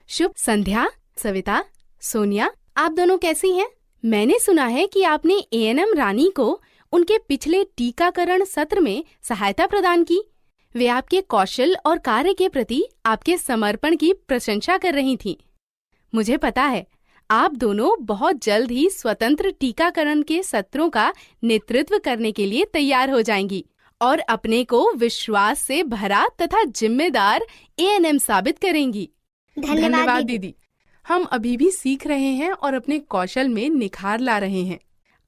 शुभ संध्या। सविता, सोनिया, आप दोनों कैसी हैं? मैंने सुना है कि आपने एएनएम रानी को उनके पिछले टीकाकरण सत्र में सहायता प्रदान की। वे आपके कौशल और कार्य के प्रति आपके समर्पण की प्रशंसा कर रही थीं। मुझे पता है आप दोनों बहुत जल्द ही स्वतंत्र टीकाकरण के सत्रों का नेतृत्व करने के लिए तैयार हो जाएंगी और अपने को विश्वास से भरा तथा जिम्मेदार एएनएम साबित करेंगी। धन्यवाद दीदी। हम अभी भी सीख रहे हैं और अपने कौशल में निखार ला रहे हैं।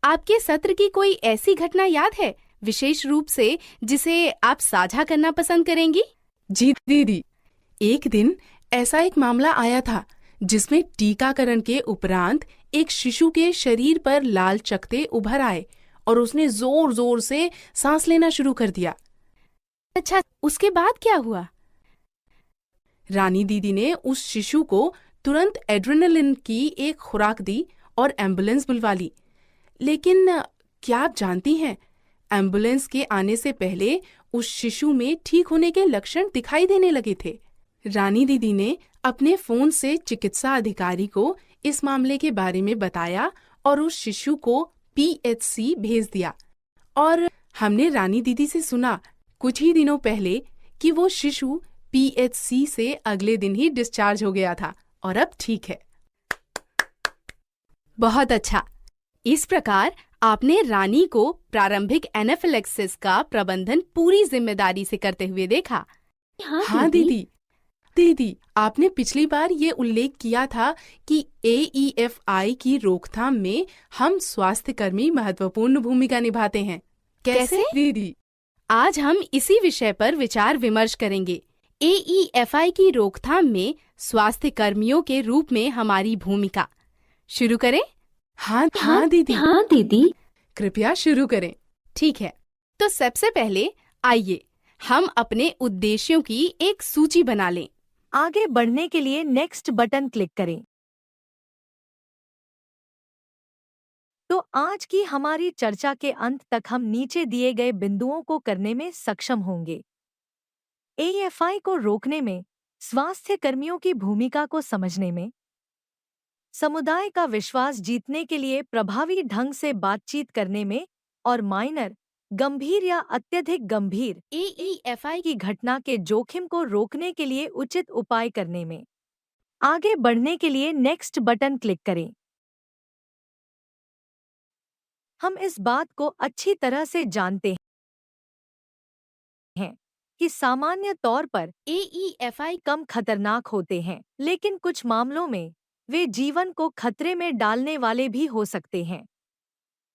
आपके सत्र की कोई ऐसी घटना याद है विशेष रूप से जिसे आप साझा करना पसंद करेंगी? जी दीदी, एक दिन ऐसा एक मामला आया था जिसमें टीकाकरण के उपरांत एक शिशु के शरीर पर लाल चकत्ते उभर आए और उसने जोर जोर से सांस लेना शुरू कर दिया। अच्छा, उसके बाद क्या हुआ? रानी दीदी ने उस शिशु को तुरंत एड्रेनलिन की एक खुराक दी और एम्बुलेंस बुलवा ली। लेकिन क्या आप जानती हैं, एम्बुलेंस के आने से पहले उस शिशु में ठीक होने के लक्षण दिखाई देने लगे थे। रानी दीदी ने अपने फोन से चिकित्सा अधिकारी को इस मामले के बारे में बताया और उस शिशु को पीएचसी भेज दिया। और हमने रानी दीदी से सुना कुछ ही दिनों पहले कि वो शिशु पीएचसी से अगले दिन ही डिस्चार्ज हो गया था और अब ठीक है। बहुत अच्छा। इस प्रकार आपने रानी को प्रारंभिक एनाफिलेक्सिस का प्रबंधन पूरी जिम्मेदारी से करते हुए देखा। हाँ दीदी, आपने पिछली बार ये उल्लेख किया था कि एईएफआई की रोकथाम में हम स्वास्थ्यकर्मी महत्वपूर्ण भूमिका निभाते हैं। कैसे दीदी? आज हम इसी विषय पर विचार विमर्श करेंगे। एईएफआई की रोकथाम में स्वास्थ्य कर्मियों के रूप में हमारी भूमिका। शुरू करें? हाँ दीदी, कृपया शुरू करें। ठीक है, तो सबसे पहले आइए हम अपने उद्देश्यों की एक सूची बना लें। आगे बढ़ने के लिए नेक्स्ट बटन क्लिक करें। तो आज की हमारी चर्चा के अंत तक हम नीचे दिए गए बिंदुओं को करने में सक्षम होंगे। एईएफआई को रोकने में, स्वास्थ्य कर्मियों की भूमिका को समझने में, समुदाय का विश्वास जीतने के लिए प्रभावी ढंग से बातचीत करने में और माइनर, गंभीर या अत्यधिक गंभीर एईएफआई की घटना के जोखिम को रोकने के लिए उचित उपाय करने में। आगे बढ़ने के लिए नेक्स्ट बटन क्लिक करें। हम इस बात को अच्छी तरह से जानते हैं कि सामान्य तौर पर एईएफआई कम खतरनाक होते हैं, लेकिन कुछ मामलों में वे जीवन को खतरे में डालने वाले भी हो सकते हैं।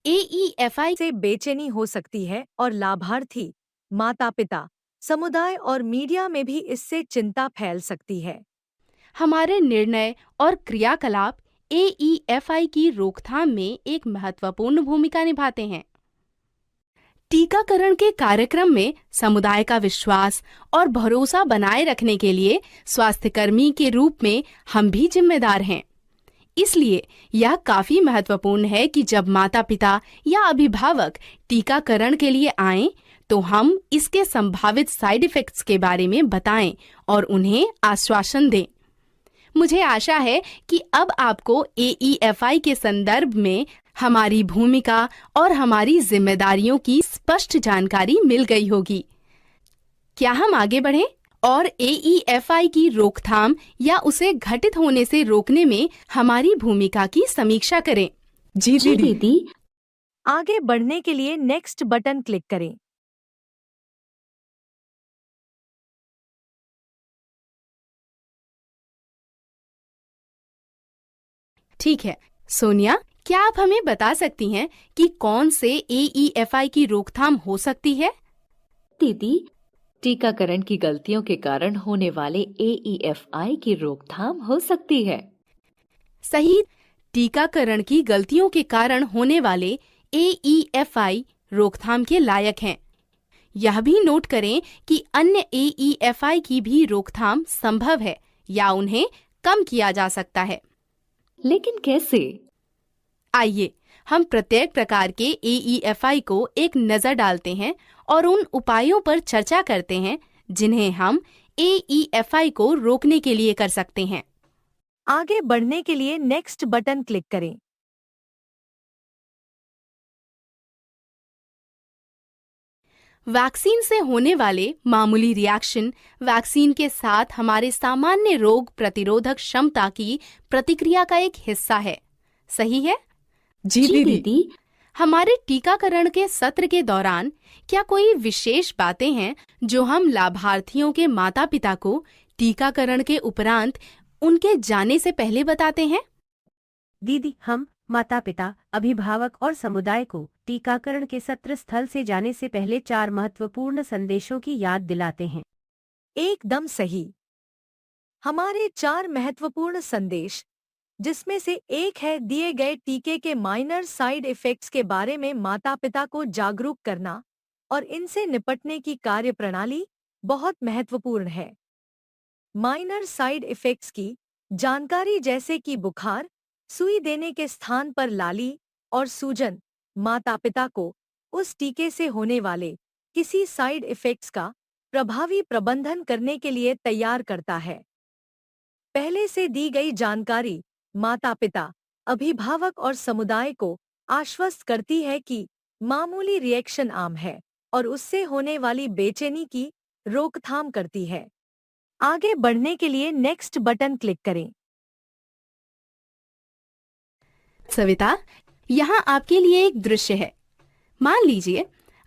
एईएफआई से बेचैनी हो सकती है और लाभार्थी, माता-पिता, समुदाय और मीडिया में भी इससे चिंता फैल सकती है। हमारे निर्णय और क्रियाकलाप एईएफआई की रोकथाम में एक महत्वपूर्ण भूमिका निभाते हैं। टीकाकरण के कार्यक्रम में समुदाय का विश्वास और भरोसा बनाए रखने के लिए स्वास्थ्यकर्मी के रूप में हम भी जिम्मेदार हैं। इसलिए यह काफी महत्वपूर्ण है कि जब माता-पिता या अभिभावक टीकाकरण के लिए आएं, तो हम इसके संभावित साइड इफेक्ट्स के बारे में बताएं और उन्हें आश्वासन दें। मुझे आशा है कि अब आपको एईएफआई के संदर्भ में हमारी भूमिका और हमारी जिम्मेदारियों की स्पष्ट जानकारी मिल गई होगी। क्या हम आगे बढ़ें और एईएफआई की रोकथाम या उसे घटित होने से रोकने में हमारी भूमिका की समीक्षा करें? जी दीदी। आगे बढ़ने के लिए नेक्स्ट बटन क्लिक करें। ठीक है, सोनिया, क्या आप हमें बता सकती हैं कि कौन से एईएफआई की रोकथाम हो सकती है? दीदी, टीकाकरण की गलतियों के कारण होने वाले एईएफआई की रोकथाम हो सकती है। सही, टीकाकरण की गलतियों के कारण होने वाले एईएफआई रोकथाम के लायक हैं। यह भी नोट करें कि अन्य एईएफआई की भी रोकथाम संभव है या उन्हें कम किया जा सकता है। लेकिन कैसे? आइए हम प्रत्येक प्रकार के एईएफआई को एक नज़र डालते हैं और उन उपायों पर चर्चा करते हैं जिन्हें हम एईएफआई को रोकने के लिए कर सकते हैं। आगे बढ़ने के लिए नेक्स्ट बटन क्लिक करें। वैक्सीन से होने वाले मामूली रिएक्शन वैक्सीन के साथ हमारे सामान्य रोग प्रतिरोधक क्षमता की प्रतिक्रिया का एक हिस्सा है, सही है? जी दीदी। हमारे टीकाकरण के सत्र के दौरान क्या कोई विशेष बातें हैं जो हम लाभार्थियों के माता-पिता को टीकाकरण के उपरांत उनके जाने से पहले बताते हैं? दीदी, हम माता पिता, अभिभावक और समुदाय को टीकाकरण के सत्र स्थल से जाने से पहले 4 महत्वपूर्ण संदेशों की याद दिलाते हैं। एकदम सही। हमारे 4 महत्वपूर्ण संदेश, जिसमें से एक है दिए गए टीके के माइनर साइड इफेक्ट्स के बारे में माता-पिता को जागरूक करना और इनसे निपटने की कार्यप्रणाली बहुत महत्वपूर्ण है। माइनर साइड इफेक्ट्स की जानकारी जैसे कि बुखार, सुई देने के स्थान पर लाली और सूजन माता-पिता को उस टीके से होने वाले किसी साइड इफेक्ट्स का प्रभावी प्रबंधन करने के लिए तैयार करता है। पहले से दी गई जानकारी माता-पिता, अभिभावक और समुदाय को आश्वस्त करती है कि मामूली रिएक्शन आम है और उससे होने वाली बेचैनी की रोकथाम करती है। आगे बढ़ने के लिए नेक्स्ट बटन क्लिक करें। सविता, यहाँ आपके लिए एक दृश्य है। मान लीजिए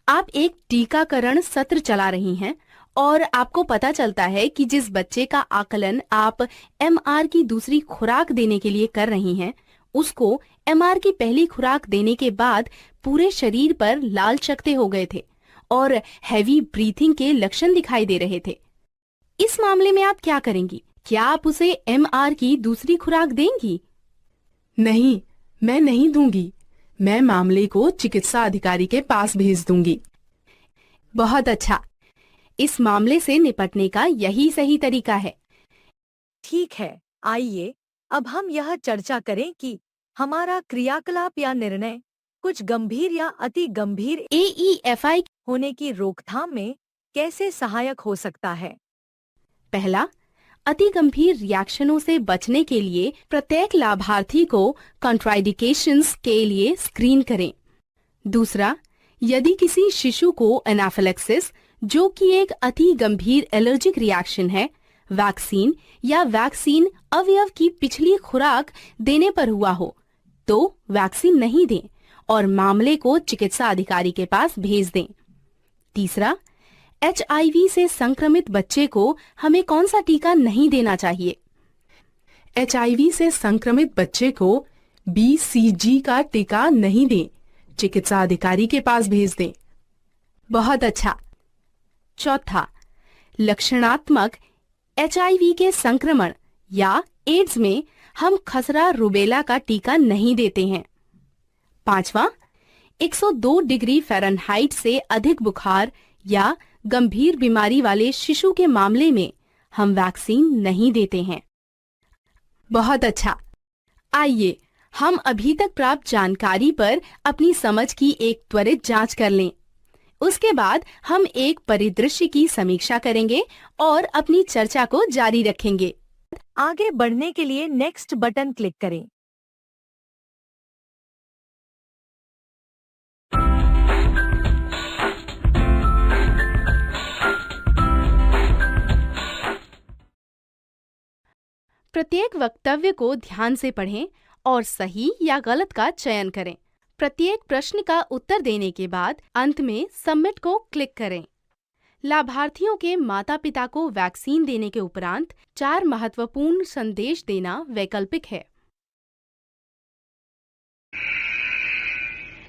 आप एक टीकाकरण सत्र चला रही हैं और आपको पता चलता है कि जिस बच्चे का आकलन आप एमआर की दूसरी खुराक देने के लिए कर रही हैं, उसको एमआर की पहली खुराक देने के बाद पूरे शरीर पर लाल चकत्ते हो गए थे और हैवी ब्रीथिंग के लक्षण दिखाई दे रहे थे। इस मामले में आप क्या करेंगी? क्या आप उसे एमआर की दूसरी खुराक देंगी? नहीं, मैं नहीं दूंगी। मैं मामले को चिकित्सा अधिकारी के पास भेज दूंगी। बहुत अच्छा। इस मामले से निपटने का यही सही तरीका है। ठीक है, आइए अब हम यह चर्चा करें कि हमारा क्रियाकलाप या निर्णय कुछ गंभीर या अति गंभीर AEFI होने की रोकथाम में कैसे सहायक हो सकता है। पहला, अति गंभीर रिएक्शनों से बचने के लिए प्रत्येक लाभार्थी को कॉन्ट्राइंडिकेशंस के लिए स्क्रीन करें। दूसरा, यदि किसी शिशु को एनाफिलैक्सिस, जो कि एक अति गंभीर एलर्जिक रिएक्शन है, वैक्सीन या वैक्सीन अवयव की पिछली खुराक देने पर हुआ हो, तो वैक्सीन नहीं दें और मामले को चिकित्सा अधिकारी के पास भेज दें। तीसरा, HIV से संक्रमित बच्चे को हमें कौन सा टीका नहीं देना चाहिए? HIV से संक्रमित बच्चे को BCG का टीका नहीं दें, चिकित्सा अधिकारी के पास भेज दें। बहुत अच्छा। चौथा, लक्षणात्मक HIV के संक्रमण या एड्स में हम खसरा रुबेला का टीका नहीं देते हैं। पांचवा, 102 डिग्री फ़ारेनहाइट से अधिक बुखार या गंभीर बीमारी वाले शिशु के मामले में हम वैक्सीन नहीं देते हैं। बहुत अच्छा। आइए हम अभी तक प्राप्त जानकारी पर अपनी समझ की एक त्वरित जांच कर लें। उसके बाद हम एक परिदृश्य की समीक्षा करेंगे और अपनी चर्चा को जारी रखेंगे। आगे बढ़ने के लिए नेक्स्ट बटन क्लिक करें। प्रत्येक वक्तव्य को ध्यान से पढ़ें और सही या गलत का चयन करें। प्रत्येक प्रश्न का उत्तर देने के बाद अंत में सबमिट को क्लिक करें। लाभार्थियों के माता-पिता को वैक्सीन देने के उपरांत 4 महत्वपूर्ण संदेश देना वैकल्पिक है।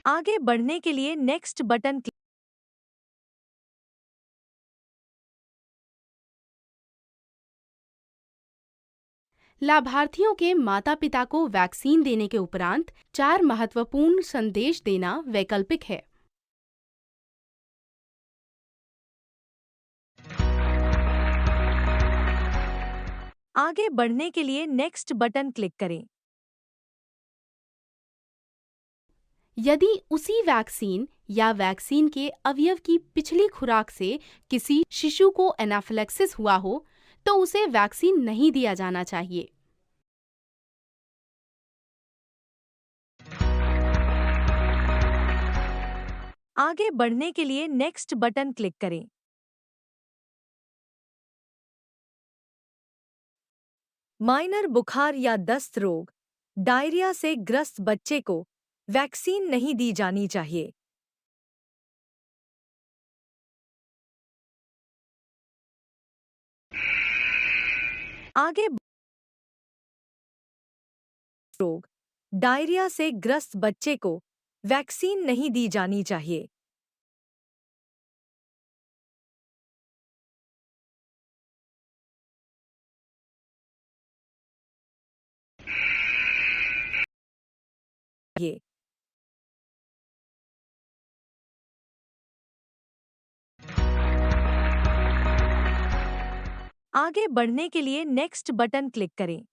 आगे बढ़ने के लिए नेक्स्ट बटन क्लिक। लाभार्थियों के माता-पिता को वैक्सीन देने के उपरांत 4 महत्वपूर्ण संदेश देना वैकल्पिक है। आगे बढ़ने के लिए नेक्स्ट बटन क्लिक करें। यदि उसी वैक्सीन या वैक्सीन के अवयव की पिछली खुराक से किसी शिशु को एनाफिलैक्सिस हुआ हो, तो उसे वैक्सीन नहीं दिया जाना चाहिए। आगे बढ़ने के लिए नेक्स्ट बटन क्लिक करें। माइनर बुखार या दस्त रोग, डायरिया से ग्रस्त बच्चे को वैक्सीन नहीं दी जानी चाहिए। आगे रोग, डायरिया से ग्रस्त बच्चे को वैक्सीन नहीं दी जानी चाहिए। ये आगे बढ़ने के लिए नेक्स्ट बटन क्लिक करें।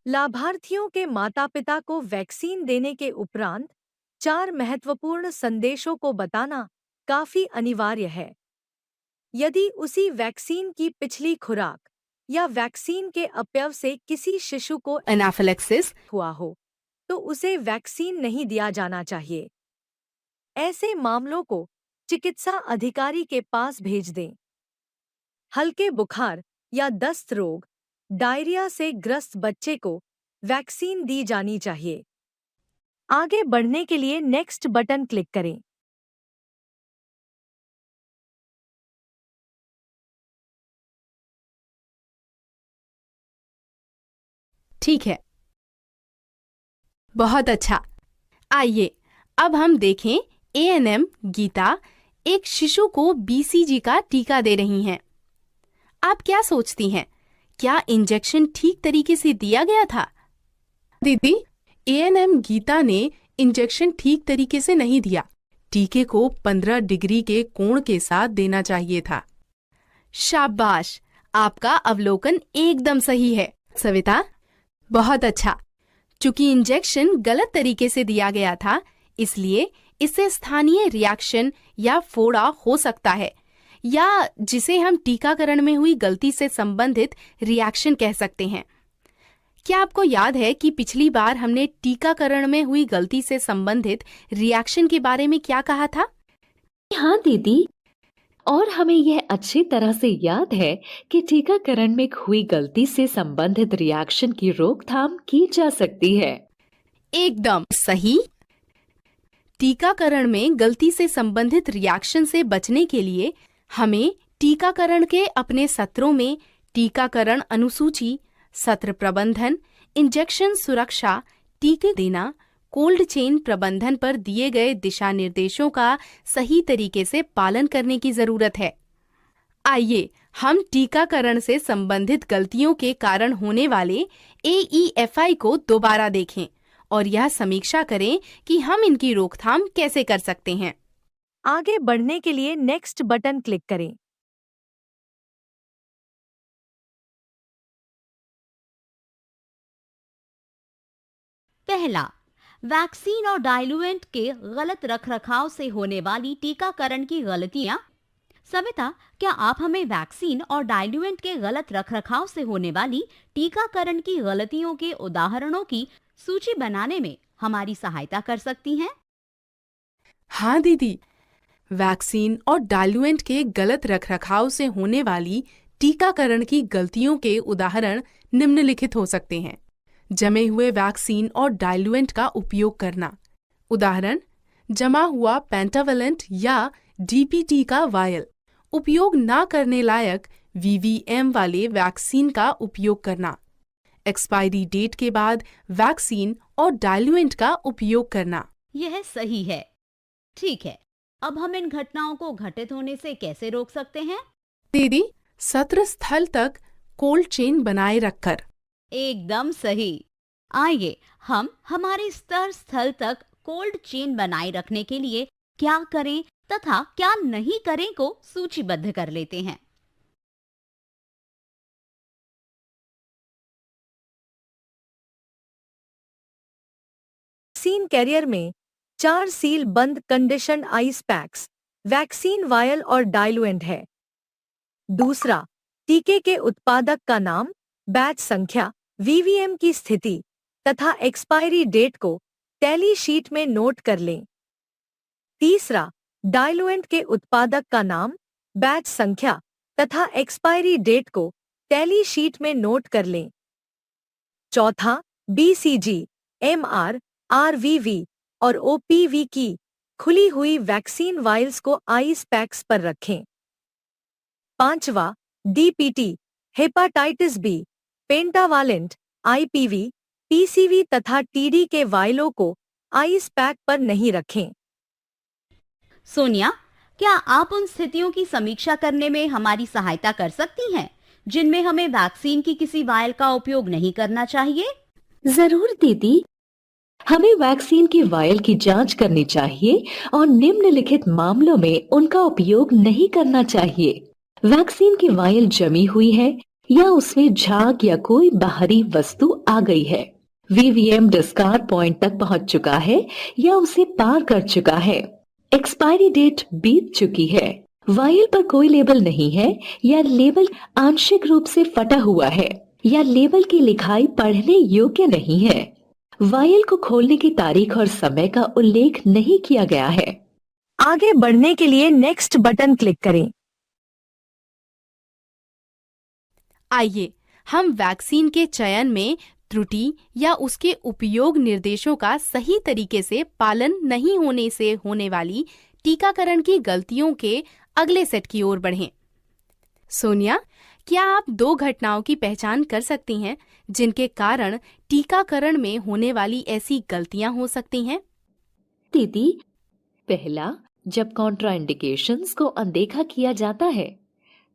लाभार्थियों के माता-पिता को वैक्सीन देने के उपरांत 4 महत्वपूर्ण संदेशों को बताना काफी अनिवार्य है। यदि उसी वैक्सीन की पिछली खुराक या वैक्सीन के अपव्यय से किसी शिशु को एनाफिलेक्सिस हुआ हो, तो उसे वैक्सीन नहीं दिया जाना चाहिए। ऐसे मामलों को चिकित्सा अधिकारी के पास भेज दें। हल्के बुखार या दस्त रोग, डायरिया से ग्रस्त बच्चे को वैक्सीन दी जानी चाहिए। आगे बढ़ने के लिए नेक्स्ट बटन क्लिक करें। ठीक है, बहुत अच्छा। आइए अब हम देखें एएनएम गीता एक शिशु को बीसीजी का टीका दे रही हैं। आप क्या सोचती हैं, क्या इंजेक्शन ठीक तरीके से दिया गया था? दीदी, एएनएम गीता ने इंजेक्शन ठीक तरीके से नहीं दिया। टीके को 15 डिग्री के कोण के साथ देना चाहिए था। शाबाश, आपका अवलोकन एकदम सही है सविता। बहुत अच्छा। चूंकि इंजेक्शन गलत तरीके से दिया गया था, इसलिए इससे स्थानीय रिएक्शन या फोड़ा हो सकता है, या जिसे हम टीकाकरण में हुई गलती से संबंधित रिएक्शन कह सकते हैं। क्या आपको याद है कि पिछली बार हमने टीकाकरण में हुई गलती से संबंधित रिएक्शन के बारे में क्या कहा था? हाँ दीदी, और हमें यह अच्छी तरह से याद है कि टीकाकरण में हुई गलती से संबंधित रिएक्शन की रोकथाम की जा सकती है। एकदम सही। टीकाकरण में गलती से संबंधित रिएक्शन से बचने के लिए हमें टीकाकरण के अपने सत्रों में टीकाकरण अनुसूची, सत्र प्रबंधन, इंजेक्शन सुरक्षा, टीके देना, कोल्ड चेन प्रबंधन पर दिए गए दिशा निर्देशों का सही तरीके से पालन करने की जरूरत है। आइए हम टीकाकरण से संबंधित गलतियों के कारण होने वाले AEFI को दोबारा देखें और यह समीक्षा करें कि हम इनकी रोकथाम कैसे कर सकते हैं। आगे बढ़ने के लिए नेक्स्ट बटन क्लिक करें। पहला, वैक्सीन और डाइल्यूएंट के गलत रखरखाव से होने वाली टीकाकरण की गलतियां। सविता, क्या आप हमें वैक्सीन और डाइल्यूएंट के गलत रखरखाव से होने वाली टीकाकरण की गलतियों के उदाहरणों की सूची बनाने में हमारी सहायता कर सकती हैं? हाँ दीदी, वैक्सीन और डाइल्यूएंट के गलत रखरखाव से होने वाली टीकाकरण की गलतियों के उदाहरण निम्नलिखित हो सकते हैं। जमे हुए वैक्सीन और डाइल्यूएंट का उपयोग करना। उदाहरण, जमा हुआ पेंटावेलेंट या डीपीटी का वायल। उपयोग न करने लायक वीवीएम वाले वैक्सीन का उपयोग करना। एक्सपायरी डेट के बाद वैक्सीन और डाइल्यूएंट का उपयोग करना। यह सही है। ठीक है, अब हम इन घटनाओं को घटित होने से कैसे रोक सकते हैं? दीदी, सत्र स्थल तक कोल्ड चेन बनाए रखकर। एकदम सही। आइए हम हमारे स्तर स्थल तक कोल्ड चेन बनाए रखने के लिए क्या करें तथा क्या नहीं करें को सूचीबद्ध कर लेते हैं। वैक्सीन कैरियर में 4 सील बंद condition ice packs, vaccine vial और डाइल्यूएंट है। दूसरा, टीके के उत्पादक का नाम, बैच संख्या, वीवीएम की स्थिति तथा एक्सपायरी डेट को टैली शीट में नोट कर लें। तीसरा, डाइलुएंट के उत्पादक का नाम, बैच संख्या तथा एक्सपायरी डेट को टैली शीट में नोट कर लें। चौथा, बीसीजी, एमआर, आरवीवी और ओपीवी की खुली हुई वैक्सीन वायल्स को आइस पैक्स पर रखें। पांचवा, DPT, hepatitis B, pentavalent, IPV, PCV तथा टीडी के वायलों को आइस पैक पर नहीं रखें। सोनिया, क्या आप उन स्थितियों की समीक्षा करने में हमारी सहायता कर सकती हैं जिनमें हमें वैक्सीन की किसी वायल का उपयोग नहीं करना चाहिए? जरूर दीदी, हमें वैक्सीन की वायल की जांच करनी चाहिए और निम्नलिखित मामलों में उनका उपयोग नहीं करना चाहिए। वैक्सीन की वायल जमी हुई है या उसमें झाग या कोई बाहरी वस्तु आ गई है, वीवीएम डिस्कार्ड पॉइंट तक पहुंच चुका है या उसे पार कर चुका है, एक्सपायरी डेट बीत चुकी है, वायल पर कोई लेबल नहीं है या लेबल आंशिक रूप से फटा हुआ है या लेबल की लिखाई पढ़ने योग्य नहीं है, वायल को खोलने की तारीख और समय का उल्लेख नहीं किया गया है। आगे बढ़ने के लिए नेक्स्ट बटन क्लिक करें। आइए हम वैक्सीन के चयन में त्रुटि या उसके उपयोग निर्देशों का सही तरीके से पालन नहीं होने से होने वाली टीकाकरण की गलतियों के अगले सेट की ओर बढ़ें। सोनिया, क्या आप 2 घटनाओं की पहचान कर सकती हैं जिनके कारण टीकाकरण में होने वाली ऐसी गलतियां हो सकती हैं? दीदी, पहला, जब कॉन्ट्राइंडिकेशंस को अनदेखा किया जाता है।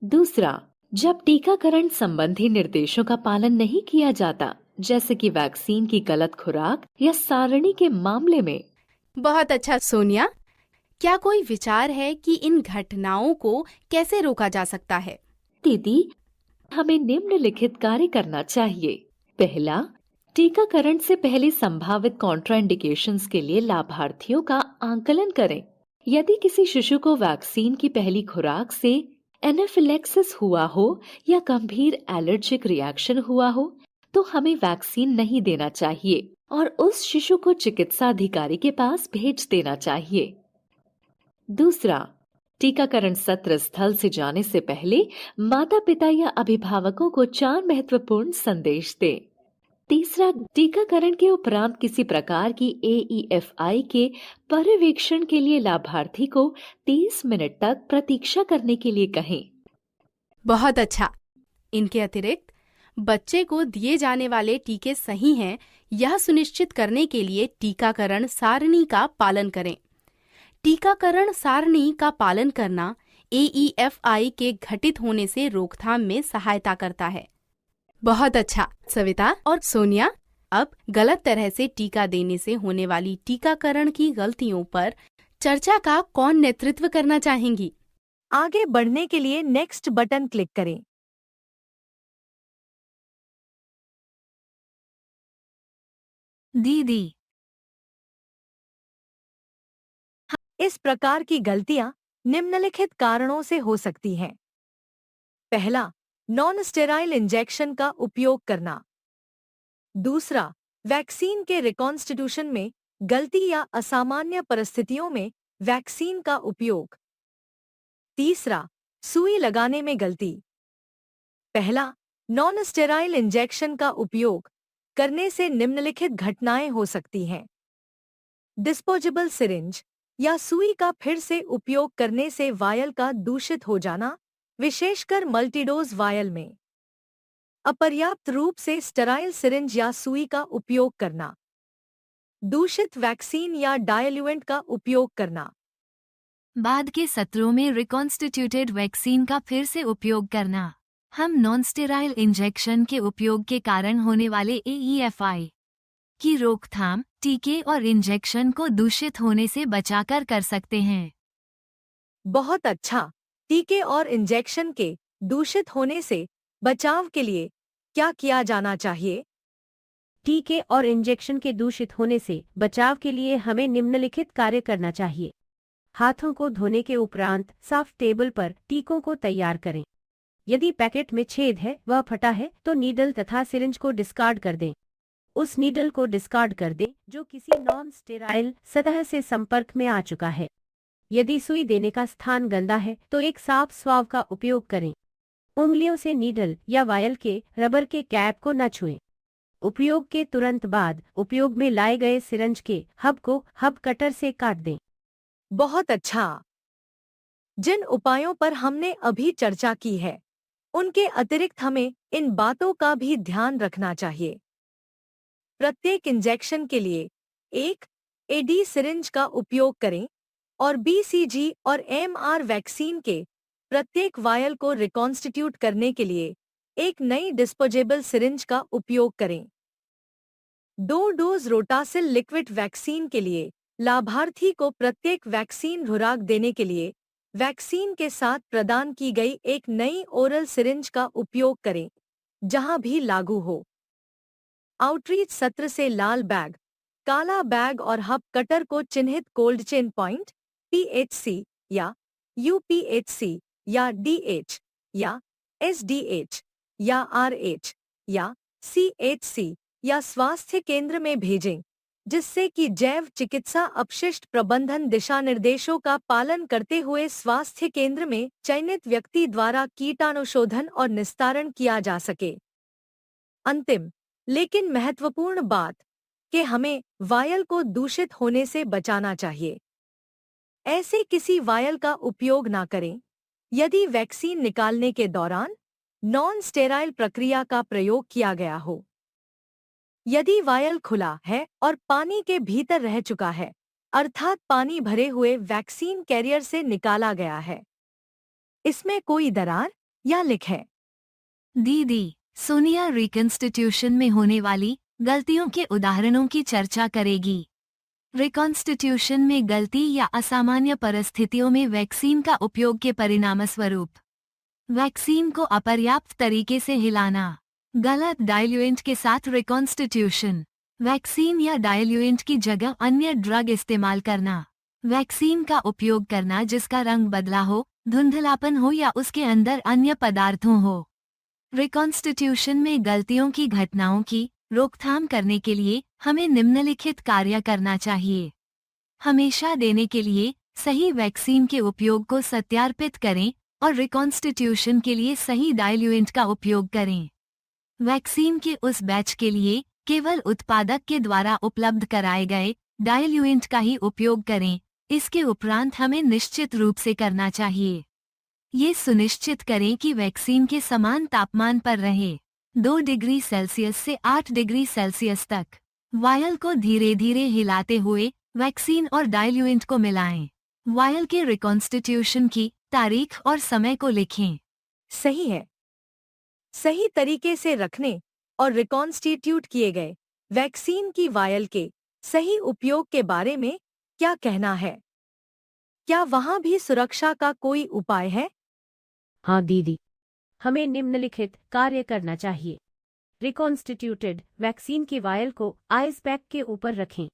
दूसरा, जब टीकाकरण संबंधी निर्देशों का पालन नहीं किया जाता, जैसे कि वैक्सीन की गलत खुराक या सारणी के मामले में। बहुत अच्छा सोनिया, क्या कोई विचार है कि इन घटनाओं को कैसे रोका जा सकता है? दीदी, हमें निम्नलिखित कार्य करना चाहिए। पहला, टीकाकरण से पहले संभावित कॉन्ट्राइंडिकेशंस के लिए लाभार्थियों का आंकलन करें। यदि किसी शिशु को वैक्सीन की पहली खुराक से एनाफिलेक्सिस हुआ हो या गंभीर एलर्जिक रिएक्शन हुआ हो, तो हमें वैक्सीन नहीं देना चाहिए और उस शिशु को चिकित्सा अधिकारी के पास भेज देना चाहिए। दूसरा, टीकाकरण सत्र स्थल से जाने से पहले माता पिता या अभिभावकों को 4 महत्वपूर्ण संदेश दें। तीसरा, टीकाकरण के उपरांत किसी प्रकार की AEFI के पर्यवेक्षण के लिए लाभार्थी को 30 मिनट तक प्रतीक्षा करने के लिए कहें। बहुत अच्छा। इनके अतिरिक्त बच्चे को दिए जाने वाले टीके सही हैं यह सुनिश्चित करने के लिए टीकाकरण सारणी का पालन करें। टीकाकरण सारणी का पालन करना AEFI के घटित होने से रोकथाम में सहायता करता है। बहुत अच्छा सविता और सोनिया, अब गलत तरह से टीका देने से होने वाली टीकाकरण की गलतियों पर चर्चा का कौन नेतृत्व करना चाहेंगी? आगे बढ़ने के लिए नेक्स्ट बटन क्लिक करें। दीदी, इस प्रकार की गलतियां निम्नलिखित कारणों से हो सकती हैं। पहला, नॉन स्टेराइल इंजेक्शन का उपयोग करना। दूसरा, वैक्सीन के रिकॉन्स्टिट्यूशन में गलती या असामान्य परिस्थितियों में वैक्सीन का उपयोग। तीसरा, सुई लगाने में गलती। पहला, नॉन स्टेराइल इंजेक्शन का उपयोग करने से निम्नलिखित घटनाएं हो सकती हैं। डिस्पोजेबल सिरिंज या सुई का फिर से उपयोग करने से वायल का दूषित हो जाना, विशेषकर मल्टीडोज वायल में। अपर्याप्त रूप से स्टेराइल सिरिंज या सुई का उपयोग करना। दूषित वैक्सीन या डायल्यूएंट का उपयोग करना। बाद के सत्रों में रिकॉन्स्टिट्यूटेड वैक्सीन का फिर से उपयोग करना। हम नॉन स्टेराइल इंजेक्शन के उपयोग के कारण होने वाले AEFI की रोकथाम टीके और इंजेक्शन को दूषित होने से बचाकर कर सकते हैं। बहुत अच्छा। टीके और इंजेक्शन के दूषित होने से बचाव के लिए क्या किया जाना चाहिए? टीके और इंजेक्शन के दूषित होने से बचाव के लिए हमें निम्नलिखित कार्य करना चाहिए। हाथों को धोने के उपरांत साफ टेबल पर टीकों को तैयार करें। यदि पैकेट में छेद है, वह फटा है, तो नीडल तथा सिरिंज को डिस्कार्ड कर दें। उस नीडल को डिस्कार्ड कर दें जो किसी नॉन स्टेराइल सतह से संपर्क में आ चुका है। यदि सुई देने का स्थान गंदा है तो एक साफ स्वाब का उपयोग करें। उंगलियों से नीडल या वायल के रबर के कैप को न छुएं। उपयोग के तुरंत बाद उपयोग में लाए गए सिरंज के हब को हब कटर से काट दें। बहुत अच्छा। जिन उपायों पर हमने अभी चर्चा की है, उनके अतिरिक्त हमें इन बातों का भी ध्यान रखना चाहिए। प्रत्येक इंजेक्शन के लिए एक एडी सिरिंज का उपयोग करें और बीसीजी और एमआर वैक्सीन के प्रत्येक वायल को रिकॉन्स्टिट्यूट करने के लिए एक नई डिस्पोजेबल सिरिंज का उपयोग करें। 2 डोज रोटासिल लिक्विड वैक्सीन के लिए लाभार्थी को प्रत्येक वैक्सीन खुराक देने के लिए वैक्सीन के साथ प्रदान की गई एक नई ओरल सिरिंज का उपयोग करें, जहां भी लागू हो। आउटरीच सत्र से लाल बैग, काला बैग और हब कटर को चिन्हित कोल्ड चेन पॉइंट पीएचसी या यूपीएचसी या डीएच या एसडीएच या आरएच या सीएचसी या स्वास्थ्य केंद्र में भेजें, जिससे कि जैव चिकित्सा अपशिष्ट प्रबंधन दिशा निर्देशों का पालन करते हुए स्वास्थ्य केंद्र में चयनित व्यक्ति द्वारा कीटाणुशोधन और निस्तारण किया जा सके। अंतिम लेकिन महत्वपूर्ण बात कि हमें वायल को दूषित होने से बचाना चाहिए। ऐसे किसी वायल का उपयोग ना करें यदि वैक्सीन निकालने के दौरान नॉन स्टेराइल प्रक्रिया का प्रयोग किया गया हो। यदि वायल खुला है और पानी के भीतर रह चुका है, अर्थात पानी भरे हुए वैक्सीन कैरियर से निकाला गया है, इसमें कोई दरार या लीक है। दीदी सोनिया रिकंस्टिट्यूशन में होने वाली गलतियों के उदाहरणों की चर्चा करेगी। रिकॉन्स्टिट्यूशन में गलती या असामान्य परिस्थितियों में वैक्सीन का उपयोग के परिणामस्वरूप वैक्सीन को अपर्याप्त तरीके से हिलाना, गलत डाइल्यूएंट के साथ रिकॉन्स्टिट्यूशन, वैक्सीन या डाइल्यूएंट की जगह अन्य ड्रग इस्तेमाल करना, वैक्सीन का उपयोग करना जिसका रंग बदला हो, धुंधलापन हो या उसके अंदर अन्य पदार्थों हो। रिकॉन्स्टिट्यूशन में गलतियों की घटनाओं की रोकथाम करने के लिए हमें निम्नलिखित कार्य करना चाहिए। हमेशा देने के लिए सही वैक्सीन के उपयोग को सत्यापित करें और रिकॉन्स्टिट्यूशन के लिए सही डाइल्यूएंट का उपयोग करें। वैक्सीन के उस बैच के लिए केवल उत्पादक के द्वारा उपलब्ध कराए गए डाइल्यूएंट का ही उपयोग करें। इसके उपरांत हमें निश्चित रूप से करना चाहिए। ये सुनिश्चित करें कि वैक्सीन के समान तापमान पर रहे, 2 डिग्री सेल्सियस से 8 डिग्री सेल्सियस तक। वायल को धीरे धीरे हिलाते हुए वैक्सीन और डाइल्यूएंट को मिलाएं। वायल के रिकॉन्स्टिट्यूशन की तारीख और समय को लिखें। सही है। सही तरीके से रखने और रिकॉन्स्टिट्यूट किए गए वैक्सीन की वायल के सही उपयोग के बारे में क्या कहना है? क्या वहाँ भी सुरक्षा का कोई उपाय है? हाँ दीदी, हमें निम्नलिखित कार्य करना चाहिए। रिकॉन्स्टिट्यूटेड वैक्सीन की वायल को आइस पैक के ऊपर रखें।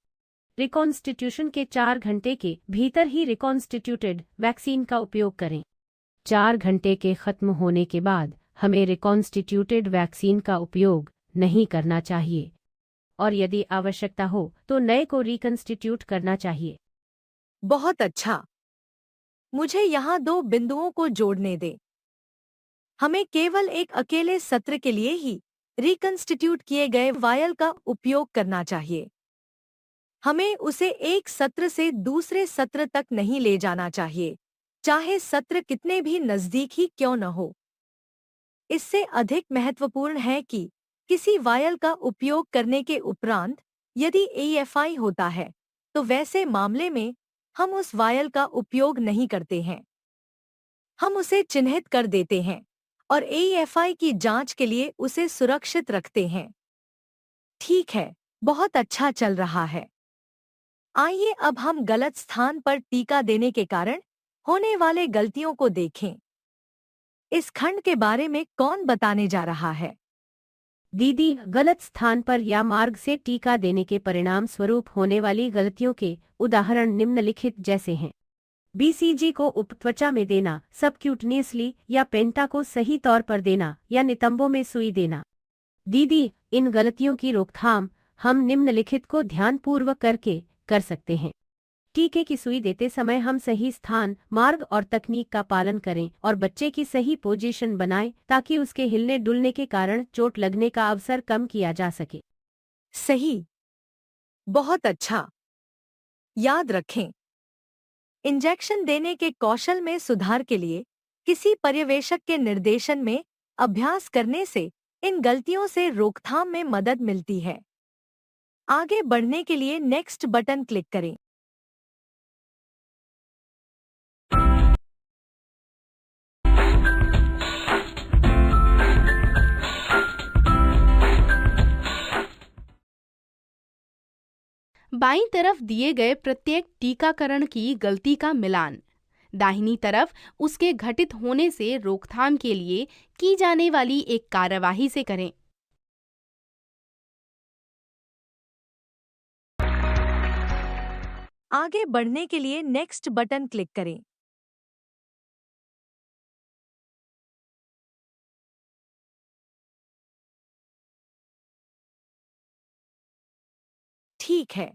रिकॉन्स्टिट्यूशन के 4 घंटे के भीतर ही रिकॉन्स्टिट्यूटेड वैक्सीन का उपयोग करें। 4 घंटे के खत्म होने के बाद हमें रिकॉन्स्टिट्यूटेड वैक्सीन का उपयोग नहीं करना चाहिए और यदि आवश्यकता हो तो नए को रिकॉन्स्टिट्यूट करना चाहिए। बहुत अच्छा। मुझे यहाँ 2 बिंदुओं को जोड़ने दें। हमें केवल एक अकेले सत्र के लिए ही रिकॉन्स्टिट्यूट किए गए वायल का उपयोग करना चाहिए। हमें उसे एक सत्र से दूसरे सत्र तक नहीं ले जाना चाहिए, चाहे सत्र कितने भी नजदीक ही क्यों न हो। इससे अधिक महत्वपूर्ण है कि किसी वायल का उपयोग करने के उपरांत यदि AFI होता है तो वैसे मामले में हम उस वायल का उपयोग नहीं करते हैं। हम उसे चिन्हित कर देते हैं और AFI की जांच के लिए उसे सुरक्षित रखते हैं। ठीक है, बहुत अच्छा चल रहा है। आइए अब हम गलत स्थान पर टीका देने के कारण होने वाले गलतियों को देखें। इस खंड के बारे में कौन बताने जा रहा है? दीदी, गलत स्थान पर या मार्ग से टीका देने के परिणाम स्वरूप होने वाली गलतियों के उदाहरण निम्नलिखित जैसे हैं। BCG को उपत्वचा में देना, सबक्यूटनियसली या पेंटा को सही तौर पर देना या नितंबों में सुई देना। दीदी, इन गलतियों की रोकथाम हम निम्नलिखित को ध्यानपूर्वक करके कर सकते हैं। टीके की सुई देते समय हम सही स्थान, मार्ग और तकनीक का पालन करें और बच्चे की सही पोजीशन बनाएं ताकि उसके हिलने डुलने के कारण चोट लगने का अवसर कम किया जा सके। सही। बहुत अच्छा। याद रखें, इंजेक्शन देने के कौशल में सुधार के लिए किसी पर्यवेक्षक के निर्देशन में अभ्यास करने से इन गलतियों से रोकथाम में मदद मिलती है। आगे बढ़ने के लिए नेक्स्ट बटन क्लिक करें। बाईं तरफ दिए गए प्रत्येक टीकाकरण की गलती का मिलान दाहिनी तरफ उसके घटित होने से रोकथाम के लिए की जाने वाली एक कार्यवाही से करें। आगे बढ़ने के लिए नेक्स्ट बटन क्लिक करें। ठीक है।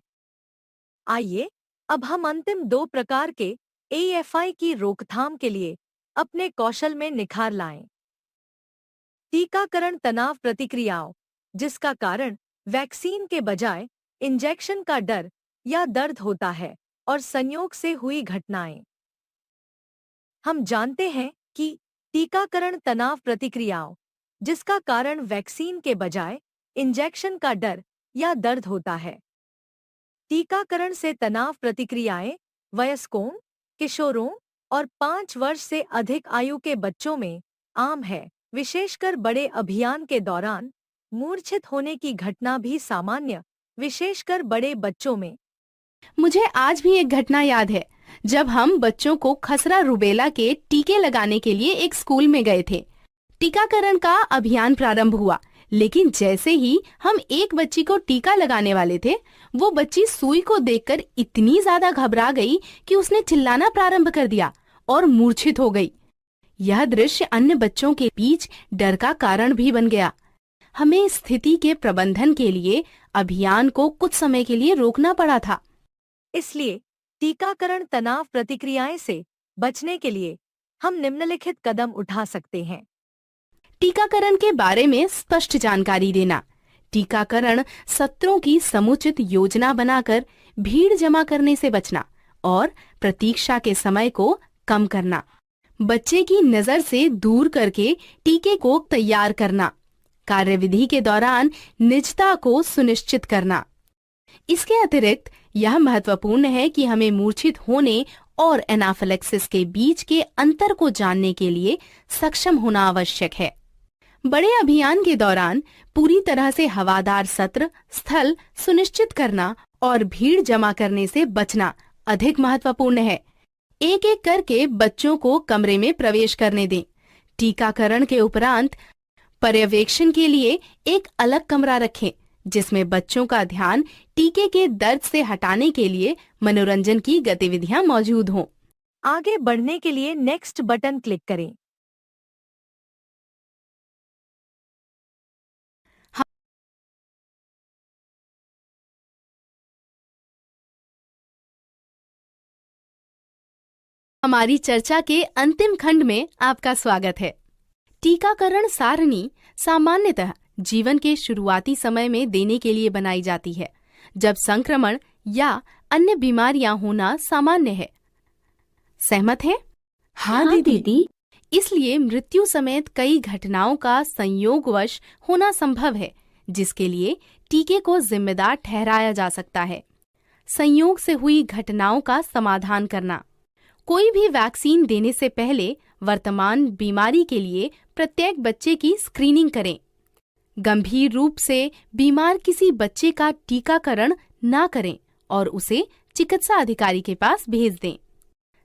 आइए अब हम अंतिम 2 प्रकार के AFI की रोकथाम के लिए अपने कौशल में निखार लाएं। टीकाकरण तनाव प्रतिक्रियाओं, जिसका कारण वैक्सीन के बजाय इंजेक्शन का डर या दर्द होता है, और संयोग से हुई घटनाएं। हम जानते हैं कि टीकाकरण तनाव प्रतिक्रियाओं, जिसका कारण वैक्सीन के बजाय इंजेक्शन का डर या दर्द होता है। टीकाकरण से तनाव प्रतिक्रियाएं वयस्कों, किशोरों और 5 वर्ष से अधिक आयु के बच्चों में आम है। विशेषकर बड़े अभियान के दौरान मूर्छित होने की घटना भी सामान्य, विशेषकर बड़े बच्चों में। मुझे आज भी एक घटना याद है जब हम बच्चों को खसरा रुबेला के टीके लगाने के लिए एक स्कूल में गए थे। टीकाकरण का अभियान प्रारंभ हुआ, लेकिन जैसे ही हम एक बच्ची को टीका लगाने वाले थे, वो बच्ची सुई को देखकर इतनी ज्यादा घबरा गई कि उसने चिल्लाना प्रारंभ कर दिया और मूर्छित हो गई। यह दृश्य अन्य बच्चों के बीच डर का कारण भी बन गया। हमें स्थिति के प्रबंधन के लिए अभियान को कुछ समय के लिए रोकना पड़ा था। इसलिए टीकाकरण तनाव प्रतिक्रियाएं से बचने के लिए हम निम्नलिखित कदम उठा सकते हैं। टीकाकरण के बारे में स्पष्ट जानकारी देना, टीकाकरण सत्रों की समुचित योजना बनाकर भीड़ जमा करने से बचना और प्रतीक्षा के समय को कम करना, बच्चे की नजर से दूर करके टीके को तैयार करना, कार्यविधि के दौरान निजता को सुनिश्चित करना। इसके अतिरिक्त यह महत्वपूर्ण है कि हमें मूर्छित होने और एनाफिलैक्सिस के बीच के अंतर को जानने के लिए सक्षम होना आवश्यक है। बड़े अभियान के दौरान पूरी तरह से हवादार सत्र स्थल सुनिश्चित करना और भीड़ जमा करने से बचना अधिक महत्वपूर्ण है। एक एक करके बच्चों को कमरे में प्रवेश करने दें। टीकाकरण के उपरांत पर्यवेक्षण के लिए एक अलग कमरा रखें, जिसमें बच्चों का ध्यान टीके के दर्द से हटाने के लिए मनोरंजन की गतिविधियां मौजूद हों। आगे बढ़ने के लिए नेक्स्ट बटन क्लिक करें। हमारी चर्चा के अंतिम खंड में आपका स्वागत है। टीकाकरण सारणी सामान्यतः जीवन के शुरुआती समय में देने के लिए बनाई जाती है, जब संक्रमण या अन्य बीमारियां होना सामान्य है। सहमत हैं? हाँ दीदी। इसलिए मृत्यु समेत कई घटनाओं का संयोगवश होना संभव है, जिसके लिए टीके को जिम्मेदार ठहराया जा सकता है। संयोग से हुई घटनाओं का समाधान करना। कोई भी वैक्सीन देने से पहले वर्तमान बीमारी के लिए प्रत्येक बच्चे की स्क्रीनिंग करें। गंभीर रूप से बीमार किसी बच्चे का टीकाकरण ना करें और उसे चिकित्सा अधिकारी के पास भेज दें।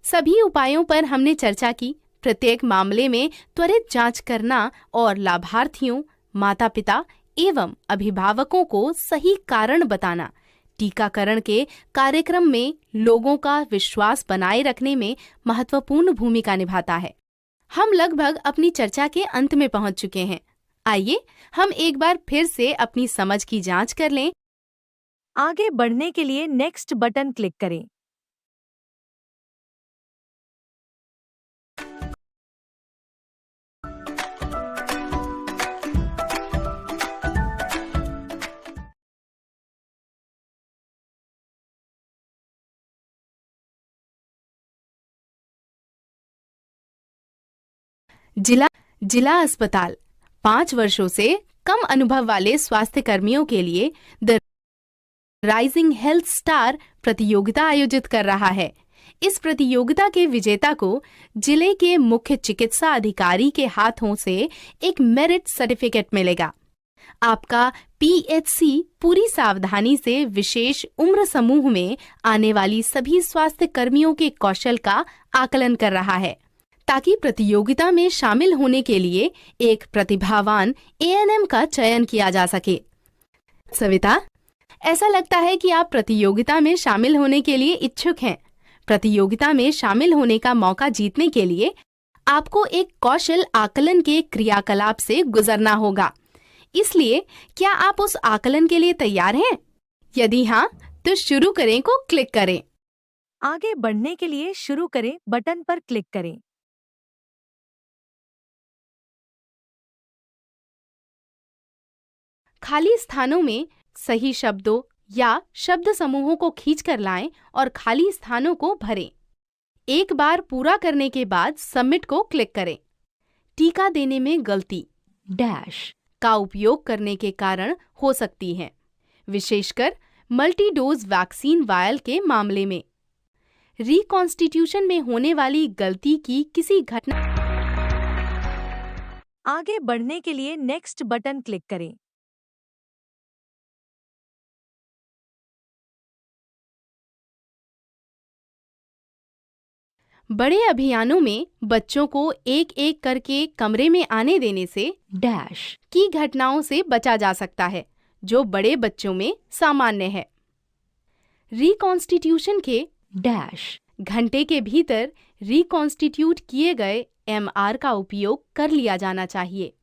सभी उपायों पर हमने चर्चा की। प्रत्येक मामले में त्वरित जांच करना और लाभार्थियों, माता-पिता एवं अभिभावकों को सही कारण बताना टीकाकरण के कार्यक्रम में लोगों का विश्वास बनाए रखने में महत्वपूर्ण भूमिका निभाता है। हम लगभग अपनी चर्चा के अंत में पहुंच चुके हैं। आइए हम एक बार फिर से अपनी समझ की जांच कर लें। आगे बढ़ने के लिए नेक्स्ट बटन क्लिक करें। जिला अस्पताल 5 वर्षों से कम अनुभव वाले स्वास्थ्य कर्मियों के लिए द राइजिंग हेल्थ स्टार प्रतियोगिता आयोजित कर रहा है। इस प्रतियोगिता के विजेता को जिले के मुख्य चिकित्सा अधिकारी के हाथों से एक मेरिट सर्टिफिकेट मिलेगा। आपका पीएचसी पूरी सावधानी से विशेष उम्र समूह में आने वाली सभी स्वास्थ्य कर्मियों के कौशल का आकलन कर रहा है, ताकि प्रतियोगिता में शामिल होने के लिए एक प्रतिभावान एएनएम का चयन किया जा सके। सविता, ऐसा लगता है कि आप प्रतियोगिता में शामिल होने के लिए इच्छुक हैं। प्रतियोगिता में शामिल होने का मौका जीतने के लिए आपको एक कौशल आकलन के क्रियाकलाप से गुजरना होगा। इसलिए क्या आप उस आकलन के लिए तैयार हैं? यदि हाँ, तो शुरू करें को क्लिक करें। आगे बढ़ने के लिए शुरू करें बटन पर क्लिक करें। खाली स्थानों में सही शब्दों या शब्द समूहों को खींचकर लाएं और खाली स्थानों को भरें। एक बार पूरा करने के बाद सबमिट को क्लिक करें। टीका देने में गलती डैश का उपयोग करने के कारण हो सकती है, विशेषकर मल्टी डोज वैक्सीन वायल के मामले में। रिकॉन्स्टिट्यूशन में होने वाली गलती की किसी घटना। आगे बढ़ने के लिए नेक्स्ट बटन क्लिक करें। बड़े अभियानों में बच्चों को एक एक करके कमरे में आने देने से डैश की घटनाओं से बचा जा सकता है, जो बड़े बच्चों में सामान्य है। रिकॉन्स्टिट्यूशन के डैश घंटे के भीतर रिकॉन्स्टिट्यूट किए गए एमआर का उपयोग कर लिया जाना चाहिए।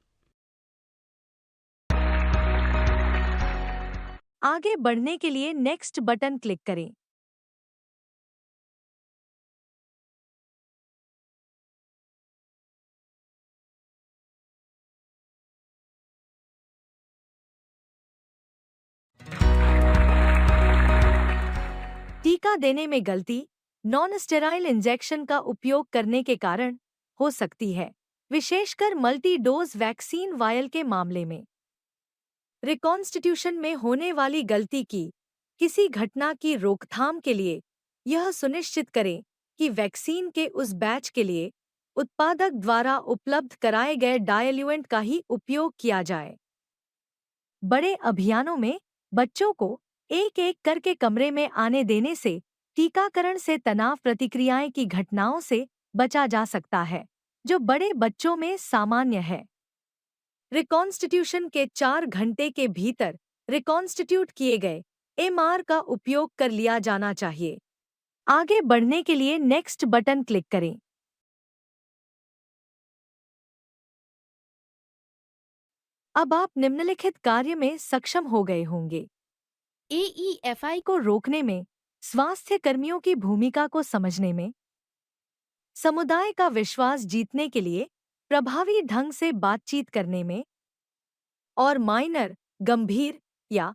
आगे बढ़ने के लिए नेक्स्ट बटन क्लिक करें। टीका देने में गलती नॉन स्टेराइल इंजेक्शन का उपयोग करने के कारण हो सकती है, विशेषकर मल्टी डोज वैक्सीन वायल के मामले में। रिकॉन्स्टिट्यूशन में होने वाली गलती की किसी घटना की रोकथाम के लिए यह सुनिश्चित करें कि वैक्सीन के उस बैच के लिए उत्पादक द्वारा उपलब्ध कराए गए डायल्यूएंट का ही उपयोग किया जाए। बड़े अभियानों में बच्चों को एक एक करके कमरे में आने देने से टीकाकरण से तनाव प्रतिक्रियाएं की घटनाओं से बचा जा सकता है, जो बड़े बच्चों में सामान्य है। रिकॉन्स्टिट्यूशन के 4 घंटे के भीतर रिकॉन्स्टिट्यूट किए गए एमआर का उपयोग कर लिया जाना चाहिए। आगे बढ़ने के लिए नेक्स्ट बटन क्लिक करें। अब आप निम्नलिखित कार्य में सक्षम हो गए होंगे। एईएफआई को रोकने में, स्वास्थ्य कर्मियों की भूमिका को समझने में, समुदाय का विश्वास जीतने के लिए प्रभावी ढंग से बातचीत करने में और माइनर, गंभीर या